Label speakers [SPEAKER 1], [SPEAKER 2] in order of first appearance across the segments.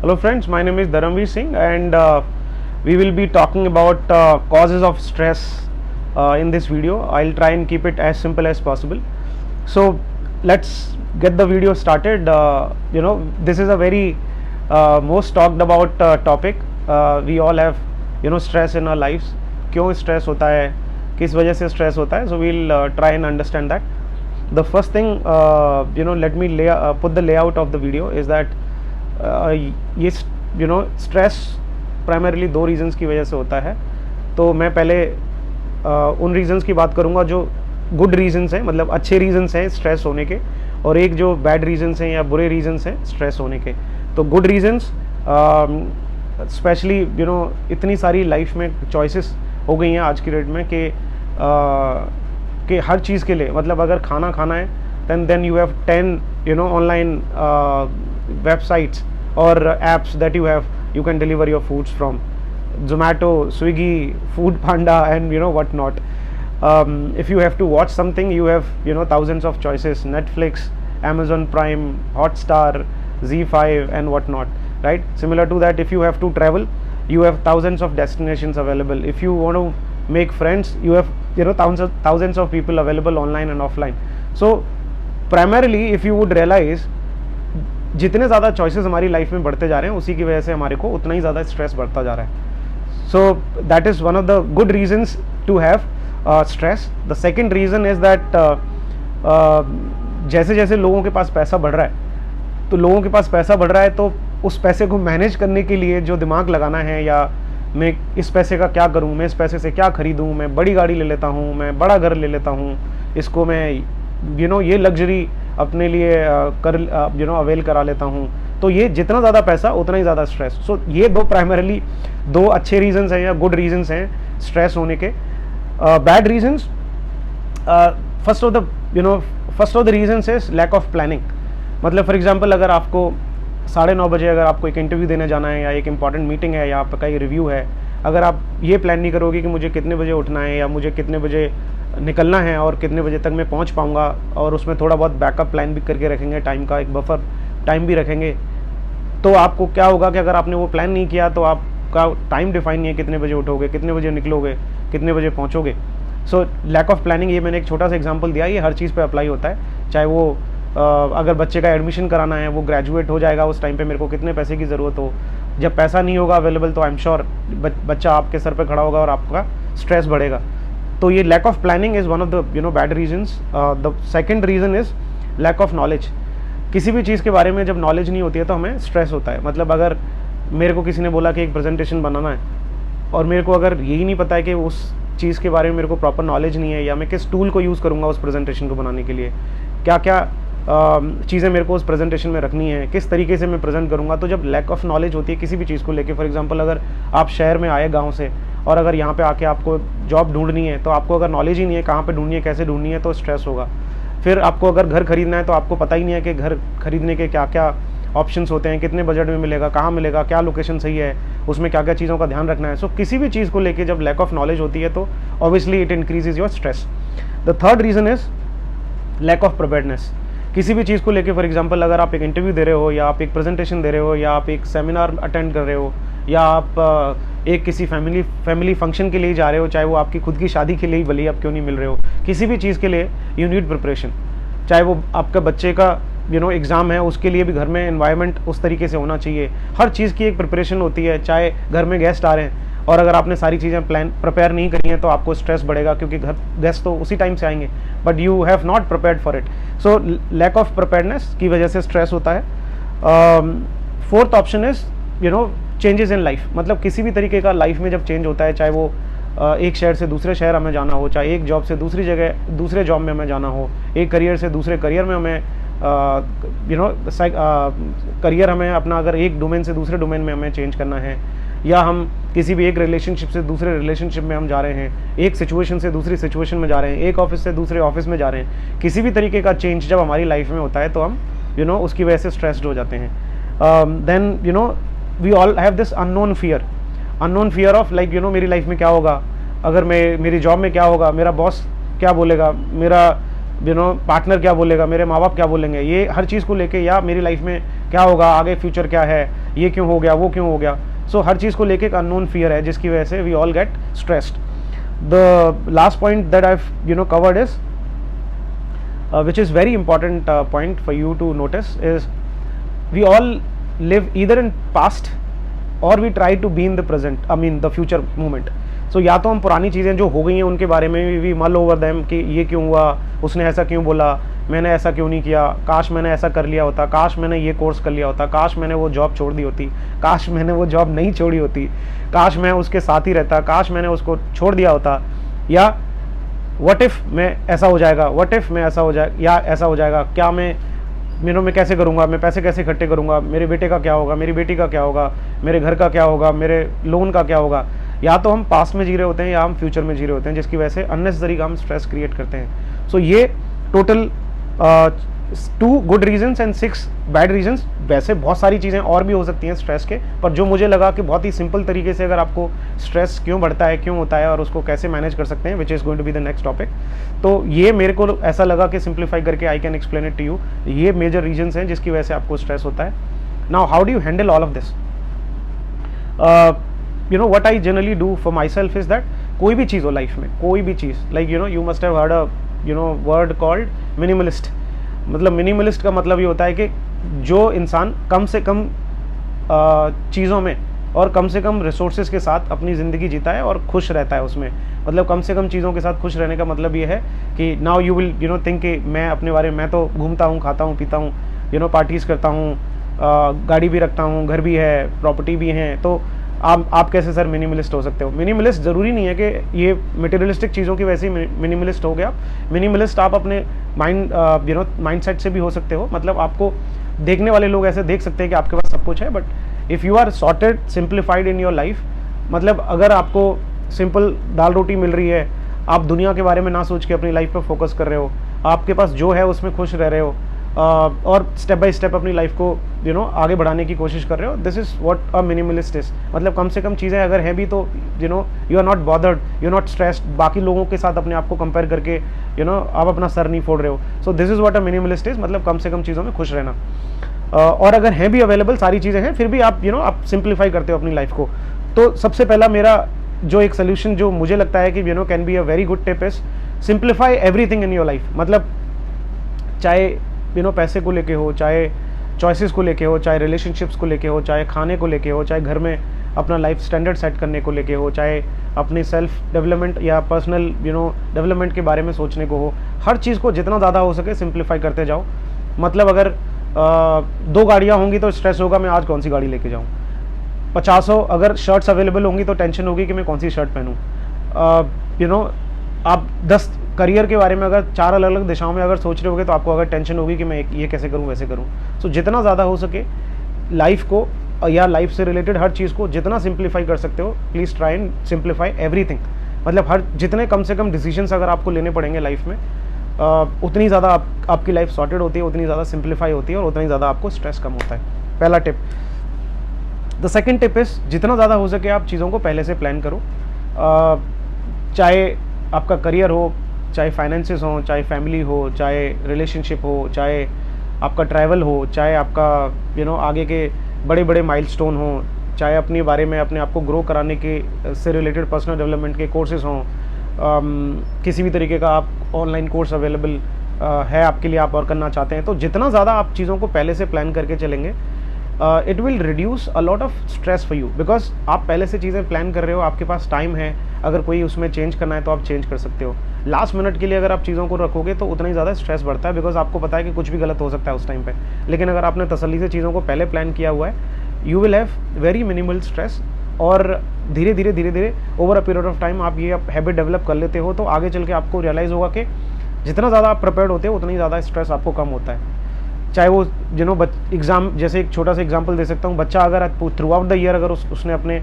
[SPEAKER 1] Hello friends, my name is Dharamveer Singh and we will be talking about causes of stress in this video. I'll try and keep it as simple as possible. So let's get the video started. This is a very most talked about topic. We all have stress in our lives. क्यों stress होता है, किस वजह से stress होता है? So we'll try and understand that. The first thing, let me put the layout of the video is that ये stress primarily दो रीजंस की वजह से होता है. तो मैं पहले उन रीजंस की बात करूँगा जो गुड रीजंस हैं, मतलब अच्छे रीजंस हैं स्ट्रेस होने के, और एक जो बैड रीजंस हैं या बुरे रीजंस हैं स्ट्रेस होने के. तो गुड रीजंस स्पेशली इतनी सारी लाइफ में चॉइसेस हो गई हैं आज की डेट में कि हर चीज़ के लिए, मतलब अगर खाना है then you have 10 online websites or apps that you can deliver your foods from. Zomato, Swiggy, Food Panda and what not. If you have to watch something, you have thousands of choices: Netflix, Amazon Prime, Hotstar, Z5 and what not, right? Similar to that, if you have to travel, you have thousands of destinations available. If you want to make friends, you have thousands of people available online and offline. So primarily if you would realize, जितने ज़्यादा choices हमारी life में बढ़ते जा रहे हैं उसी की वजह से हमारे को उतना ही ज़्यादा स्ट्रेस बढ़ता जा रहा है. So that is one of the good reasons to have stress. The second reason is that जैसे जैसे लोगों के पास पैसा बढ़ रहा है, तो लोगों के पास पैसा बढ़ रहा है तो उस पैसे को मैनेज करने के लिए जो दिमाग लगाना है, या मैं इस पैसे का क्या करूं, मैं इस पैसे से क्या खरीदूं, मैं बड़ी गाड़ी ले लेता हूं, मैं बड़ा घर ले लेता हूं, इसको मैं ये लग्जरी अपने लिए अवेल करा लेता हूँ. तो ये जितना ज़्यादा पैसा उतना ही ज़्यादा स्ट्रेस. सो ये दो प्राइमरीली दो अच्छे रीजंस हैं या गुड रीजंस हैं स्ट्रेस होने के. Bad reasons, first of the reasons is lack of planning. मतलब फॉर एग्जांपल अगर आपको 9:30 बजे अगर आपको एक इंटरव्यू देने जाना है या एक इंपॉर्टेंट मीटिंग है या आपका एक रिव्यू है, अगर आप ये प्लान नहीं करोगे कि मुझे कितने बजे उठना है या मुझे कितने बजे निकलना है और कितने बजे तक मैं पहुंच पाऊंगा, और उसमें थोड़ा बहुत बैकअप प्लान भी करके रखेंगे, टाइम का एक बफर टाइम भी रखेंगे, तो आपको क्या होगा कि अगर आपने वो प्लान नहीं किया तो आपका टाइम डिफाइन नहीं है, कितने बजे उठोगे, कितने बजे निकलोगे, कितने बजे पहुँचोगे. सो लैक ऑफ प्लानिंग, ये मैंने एक छोटा सा एग्जाम्पल दिया, ये हर चीज़ पर अप्लाई होता है. चाहे वो अगर बच्चे का एडमिशन कराना है, वो ग्रेजुएट हो जाएगा, उस टाइम पे मेरे को कितने पैसे की ज़रूरत हो, जब पैसा नहीं होगा अवेलेबल तो आई एम श्योर बच्चा आपके सर पे खड़ा होगा और आपका स्ट्रेस बढ़ेगा. तो ये lack of planning is one of the bad reasons. The second reason is lack of knowledge. किसी भी चीज़ के बारे में जब नॉलेज नहीं होती है तो हमें स्ट्रेस होता है. मतलब अगर मेरे को किसी ने बोला कि एक प्रेजेंटेशन बनाना है और मेरे को अगर यही नहीं पता है कि उस चीज़ के बारे में मेरे को प्रॉपर नॉलेज नहीं है, या मैं किस टूल को यूज़ करूँगा उस प्रेजेंटेशन को बनाने के लिए, क्या क्या चीज़ें मेरे को उस प्रेजेंटेशन में रखनी है, किस तरीके से मैं प्रेजेंट करूँगा. तो जब लैक ऑफ नॉलेज होती है किसी भी चीज़ को लेके, फॉर एग्जांपल अगर आप शहर में आए गांव से और अगर यहाँ पे आके आपको जॉब ढूंढनी है, तो आपको अगर नॉलेज ही नहीं है कहाँ पे ढूंढनी है, कैसे ढूंढनी है, तो स्ट्रेस होगा. फिर आपको अगर घर खरीदना है तो आपको पता ही नहीं है कि घर खरीदने के क्या क्या ऑप्शंस होते हैं, कितने बजट में मिलेगा, कहाँ मिलेगा, क्या लोकेशन सही है, उसमें क्या क्या चीज़ों का ध्यान रखना है. सो किसी भी चीज़ को लेके जब लैक ऑफ नॉलेज होती है तो obviously it increases your stress. The third reason is lack of preparedness. किसी भी चीज़ को लेके, फॉर एग्जांपल अगर आप एक इंटरव्यू दे रहे हो, या आप एक प्रेजेंटेशन दे रहे हो, या आप एक सेमिनार अटेंड कर रहे हो, या आप एक किसी फैमिली फंक्शन के लिए जा रहे हो, चाहे वो आपकी खुद की शादी के लिए ही भले आप क्यों नहीं मिल रहे हो, किसी भी चीज़ के लिए यू नीड प्रिपरेशन. चाहे वो आपका बच्चे का एग्ज़ाम है, उसके लिए भी घर में एनवायरनमेंट उस तरीके से होना चाहिए. हर चीज़ की एक प्रिपरेशन होती है. चाहे घर में गेस्ट आ रहे हैं और अगर आपने सारी चीज़ें प्रिपेयर नहीं करी हैं तो आपको स्ट्रेस बढ़ेगा, क्योंकि घर गेस्ट तो उसी टाइम से आएंगे, but you have not prepared for it. So lack of preparedness की वजह से स्ट्रेस होता है. Fourth option is changes in life. मतलब किसी भी तरीके का लाइफ में जब चेंज होता है, चाहे वो एक शहर से दूसरे शहर हमें जाना हो, चाहे एक जॉब से दूसरी जगह दूसरे जॉब में हमें जाना हो, एक करियर से दूसरे करियर में हमें करियर हमें अपना अगर एक डोमेन से दूसरे डोमेन में हमें चेंज करना है, या हम किसी भी एक रिलेशनशिप से दूसरे रिलेशनशिप में हम जा रहे हैं, एक सिचुएशन से दूसरी सिचुएशन में जा रहे हैं, एक ऑफिस से दूसरे ऑफिस में जा रहे हैं, किसी भी तरीके का चेंज जब हमारी लाइफ में होता है तो हम उसकी वजह से स्ट्रेस्ड हो जाते हैं. Then we all have this unknown fear of like मेरी लाइफ में क्या होगा, अगर मेरी जॉब में क्या होगा, मेरा बॉस क्या बोलेगा, मेरा पार्टनर क्या बोलेगा, मेरे माँ बाप क्या बोलेंगे, ये हर चीज़ को लेके, या मेरी लाइफ में क्या होगा आगे, फ्यूचर क्या है, ये क्यों हो गया, वो क्यों हो गया। सो हर चीज़ को लेके एक अननोन फियर है जिसकी वजह से we all get stressed. The last point that I covered is which is very important point for you to notice is we all live either in past or we try to be in the present, I mean the future moment. So या तो हम पुरानी चीज़ें जो हो गई हैं उनके बारे में भी मल ओवर देम कि ये क्यों हुआ, उसने ऐसा क्यों बोला, मैंने ऐसा क्यों नहीं किया, काश मैंने ऐसा कर लिया होता, काश मैंने ये कोर्स कर लिया होता, काश मैंने वो जॉब छोड़ दी होती, काश मैंने वो जॉब नहीं छोड़ी होती, काश मैं उसके साथ ही रहता, काश मैंने उसको छोड़ दिया होता, या व्हाट इफ़ मैं ऐसा हो जाएगा, व्हाट इफ़ मैं ऐसा हो जाए या ऐसा हो जाएगा, क्या मैं कैसे करूँगा, मैं पैसे कैसे इकट्ठे करूँगा, मेरे बेटे का क्या होगा, मेरी बेटी का क्या होगा, मेरे घर का क्या होगा, मेरे लोन का क्या होगा। या तो हम पास्ट में जी रहे होते हैं या हम फ्यूचर में जी रहे होते हैं, जिसकी वजह से अननेसेसरी हम स्ट्रेस क्रिएट करते हैं। सो ये total 2 good reasons and 6 bad reasons. वैसे बहुत सारी चीज़ें और भी हो सकती हैं स्ट्रेस के, पर जो मुझे लगा कि बहुत ही सिंपल तरीके से अगर आपको स्ट्रेस क्यों बढ़ता है, क्यों होता है और उसको कैसे मैनेज कर सकते हैं, which is going to be the next topic. तो ये मेरे को ऐसा लगा कि सिंप्लीफाई करके I can explain it to you. ये मेजर रीजंस हैं जिसकी वजह से आपको स्ट्रेस होता है। Now how do you handle all of this? what I generally do for myself is that कोई भी चीज़ हो लाइफ में, कोई भी चीज़, like you must have heard a word called minimalist। मतलब मिनिमलिस्ट का मतलब ये होता है कि जो इंसान कम से कम चीज़ों में और कम से कम रिसोर्सेज के साथ अपनी ज़िंदगी जीता है और खुश रहता है उसमें। मतलब कम से कम चीज़ों के साथ खुश रहने का मतलब ये है कि नाउ यू विल थिंक कि मैं अपने बारे में, मैं तो घूमता हूँ, खाता हूँ, पीता हूँ, पार्टीज़ करता हूँ, गाड़ी भी रखता हूँ, घर भी है, प्रॉपर्टी भी हैं, तो आप कैसे सर मिनिमलिस्ट हो सकते हो? मिनिमलिस्ट ज़रूरी नहीं है कि ये मटेरियलिस्टिक चीज़ों की वजह से मिनिमलिस्ट हो गया। मिनिमलिस्ट आप अपने माइंड सेट से भी हो सकते हो। मतलब आपको देखने वाले लोग ऐसे देख सकते हैं कि आपके पास सब कुछ है, but if you are sorted, simplified in your life, मतलब अगर आपको सिंपल दाल रोटी मिल रही है, आप दुनिया के बारे में ना सोच के अपनी लाइफ पर फोकस कर रहे हो, आपके पास जो है उसमें खुश रह रहे हो, और स्टेप बाय स्टेप अपनी लाइफ को आगे बढ़ाने की कोशिश कर रहे हो, this is what a minimalist is. मतलब कम से कम चीज़ें अगर हैं भी तो you are not bothered, you are not stressed, बाकी लोगों के साथ अपने आप को कंपेयर करके आप अपना सर नहीं फोड़ रहे हो। So this is what a minimalist is, मतलब कम से कम चीज़ों में खुश रहना। और अगर हैं भी अवेलेबल सारी चीज़ें हैं, फिर भी आप आप सिंप्लीफाई करते हो अपनी लाइफ को। तो सबसे पहला मेरा जो एक सोल्यूशन जो मुझे लगता है कि can be a very good tip is simplify everything in your life. मतलब चाहे पैसे को लेके हो, चाहे चॉइसेस को लेके हो, चाहे रिलेशनशिप्स को लेके हो, चाहे खाने को लेके हो, चाहे घर में अपना लाइफ स्टैंडर्ड सेट करने को लेके हो, चाहे अपनी सेल्फ डेवलपमेंट या पर्सनल डेवलपमेंट के बारे में सोचने को हो, हर चीज़ को जितना ज़्यादा हो सके सिंप्लीफाई करते जाओ। मतलब अगर 2 गाड़ियाँ होंगी तो स्ट्रेस होगा मैं आज कौन सी गाड़ी लेके जाऊँ, 50 अगर शर्ट्स अवेलेबल होंगी तो टेंशन होगी कि मैं कौन सी शर्ट पहनूँ। आप 10 करियर के बारे में अगर 4 अलग अलग दिशाओं में अगर सोच रहे होगे तो आपको अगर टेंशन होगी कि मैं ये कैसे करूं, वैसे करूं। सो जितना ज़्यादा हो सके लाइफ को या लाइफ से रिलेटेड हर चीज़ को जितना सिंप्लीफाई कर सकते हो, please try and simplify everything. मतलब हर जितने कम से कम डिसीजंस अगर आपको लेने पड़ेंगे लाइफ में, उतनी ज़्यादा आपकी लाइफ सॉर्टेड होती है, उतनी ज़्यादा सिंप्लीफाई होती है और उतनी ज़्यादा आपको स्ट्रेस कम होता है। पहला tip. The second tip is जितना ज़्यादा हो सके आप चीज़ों को पहले से प्लान करो। चाहे आपका करियर हो, चाहे फाइनेंसेस हो, चाहे फैमिली हो, चाहे रिलेशनशिप हो, चाहे आपका ट्रैवल हो, चाहे आपका आगे के बड़े बड़े माइलस्टोन हो, चाहे अपने बारे में अपने आप को ग्रो कराने के से रिलेटेड पर्सनल डेवलपमेंट के कोर्सेज हों, किसी भी तरीके का आप ऑनलाइन कोर्स अवेलेबल है आपके लिए, आप और करना चाहते हैं, तो जितना ज़्यादा आप चीज़ों को पहले से प्लान करके चलेंगे, it will reduce a lot of stress for you, because आप पहले से चीज़ें प्लान कर रहे हो, आपके पास टाइम है, अगर कोई उसमें चेंज करना है तो आप चेंज कर सकते हो। लास्ट मिनट के लिए अगर आप चीज़ों को रखोगे तो उतना ही ज़्यादा स्ट्रेस बढ़ता है, बिकॉज आपको पता है कि कुछ भी गलत हो सकता है उस टाइम पे। लेकिन अगर आपने तसल्ली से चीज़ों को पहले प्लान किया हुआ है, you will have very minimal stress, और धीरे धीरे over a period of time आप ये हैबिट डेवलप कर लेते हो, तो आगे चल के आपको रियलाइज़ होगा कि जितना ज़्यादा आप प्रिपेयर्ड होते हो उतना ही ज़्यादा स्ट्रेस आपको कम होता है। चाहे वो एग्ज़ाम, जैसे एक छोटा सा एग्जांपल दे सकता हूँ, बच्चा अगर थ्रू आउट द ईयर अगर उसने अपने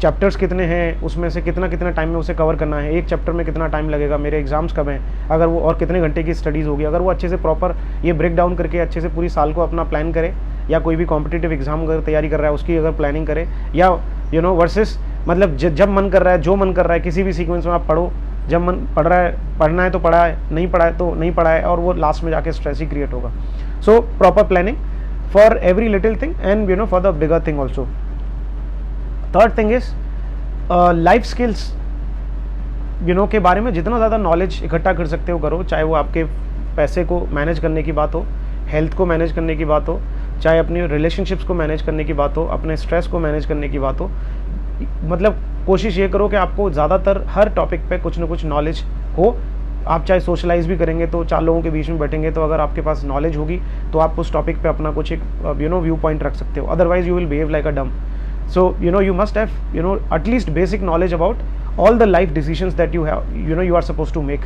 [SPEAKER 1] चैप्टर्स कितने हैं उसमें से कितना टाइम में उसे कवर करना है, एक चैप्टर में कितना टाइम लगेगा, मेरे एग्जाम्स कब हैं, अगर वो और कितने घंटे की स्टडीज़ होगी, अगर वो अच्छे से प्रॉपर ये ब्रेक डाउन करके अच्छे से पूरी साल को अपना प्लान करे, या कोई भी कॉम्पिटिटिव एग्जाम अगर तैयारी कर रहा है उसकी अगर प्लानिंग करे, या वर्सेस मतलब जब मन कर रहा है, जो मन कर रहा है किसी भी सीक्वेंस में आप पढ़ो, जब मन पढ़ रहा है, पढ़ना है तो पढ़ा है, नहीं पढ़ा है तो नहीं पढ़ा है, और वो लास्ट में जाके स्ट्रेस ही क्रिएट होगा. So proper planning for every little thing and you know for the bigger thing also. Third thing is life skills के बारे में जितना ज़्यादा नॉलेज इकट्ठा कर सकते हो करो, चाहे वो आपके पैसे को मैनेज करने की बात हो, हेल्थ को मैनेज करने की बात हो, चाहे अपनी रिलेशनशिप्स को मैनेज करने की बात हो, अपने स्ट्रेस को मैनेज करने की बात हो. मतलब कोशिश ये करो कि आपको ज़्यादातर हर टॉपिक पे कुछ ना कुछ नॉलेज हो. आप चाहे सोशलाइज भी करेंगे तो 4 लोगों के बीच में बैठेंगे तो अगर आपके पास नॉलेज होगी तो आप उस टॉपिक पे अपना कुछ एक व्यू पॉइंट रख सकते हो. Otherwise you will behave like अ डम. So you must have at least basic knowledge about all the life decisions that you have you are supposed to make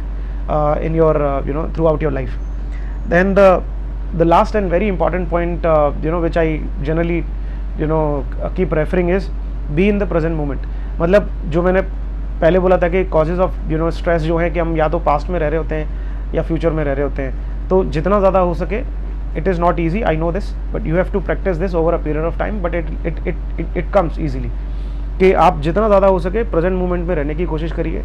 [SPEAKER 1] in your throughout your life. Then the last and very important point which I generally keep referring is be in the present moment. मतलब जो मैंने पहले बोला था कि causes of stress जो है कि हम या तो past में रह रहे होते हैं या future में रह रहे होते हैं. तो जितना ज़्यादा हो सके, it is not easy, I know this, but you have to practice this over a period of time, but it comes easily. कि आप जितना ज़्यादा हो सके प्रेजेंट मोमेंट में रहने की कोशिश करिए.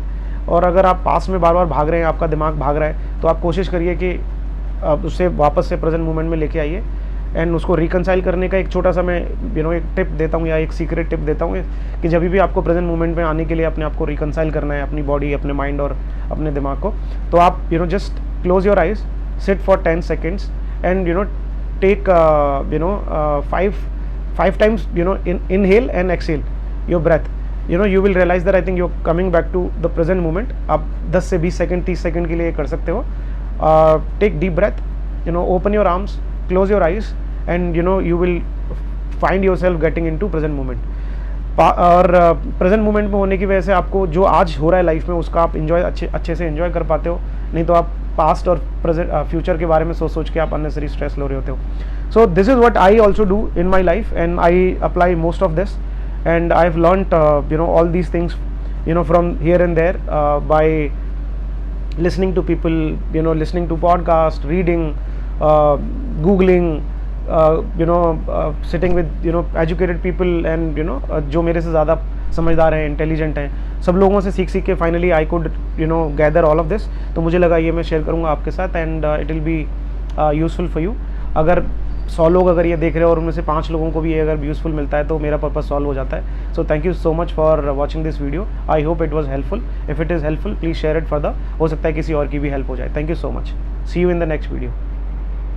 [SPEAKER 1] और अगर आप पास में बार बार भाग रहे हैं, आपका दिमाग भाग रहा है, तो आप कोशिश करिए कि उससे वापस से प्रेजेंट मोमेंट में लेके आइए. एंड उसको रिकनसाइल करने का एक छोटा सा मैं एक टिप देता हूँ या एक सीक्रेट टिप देता हूँ कि जब भी आपको प्रेजेंट मोमेंट में आने के लिए अपने आप को रिकनसाइल करना है, अपनी बॉडी, अपने माइंड और अपने दिमाग को, तो आप just close your eyes, sit for 10 seconds and take five times inhale and exhale your breath. You will realize that I think you're coming back to the present moment. आप 10 से 20 second 30 second के लिए कर सकते हो. Take deep breath, open your arms, close your eyes and you will find yourself getting into present moment. और present moment में होने की वजह से आपको जो आज हो रहा है लाइफ में उसका आप अच्छे से एंजॉय कर पाते हो. नहीं तो आप पास्ट और प्रेजेंट फ्यूचर के बारे में सोच के आप अननेसरी स्ट्रेस ले रहे होते हो. So this is what I also do in my life and I apply most of this and I have learned all these things from here and there by listening to people, listening to podcast, reading, googling, sitting with educated people and जो मेरे से ज़्यादा समझदार हैं, intelligent हैं, सब लोगों से सीख के finally I could gather all of this. तो मुझे लगा ये मैं शेयर करूँगा आपके साथ and it will be useful for you. अगर 100 लोग अगर ये देख रहे हो और उनमें से 5 लोगों को भी ये अगर यूज़फुल मिलता है तो मेरा पर्पस सॉल्व हो जाता है. So thank you so much for watching this video. I hope it was helpful. If it is helpful please share it further. हो सकता है किसी और की भी हेल्प हो जाए. Thank you so much. See you in the next video.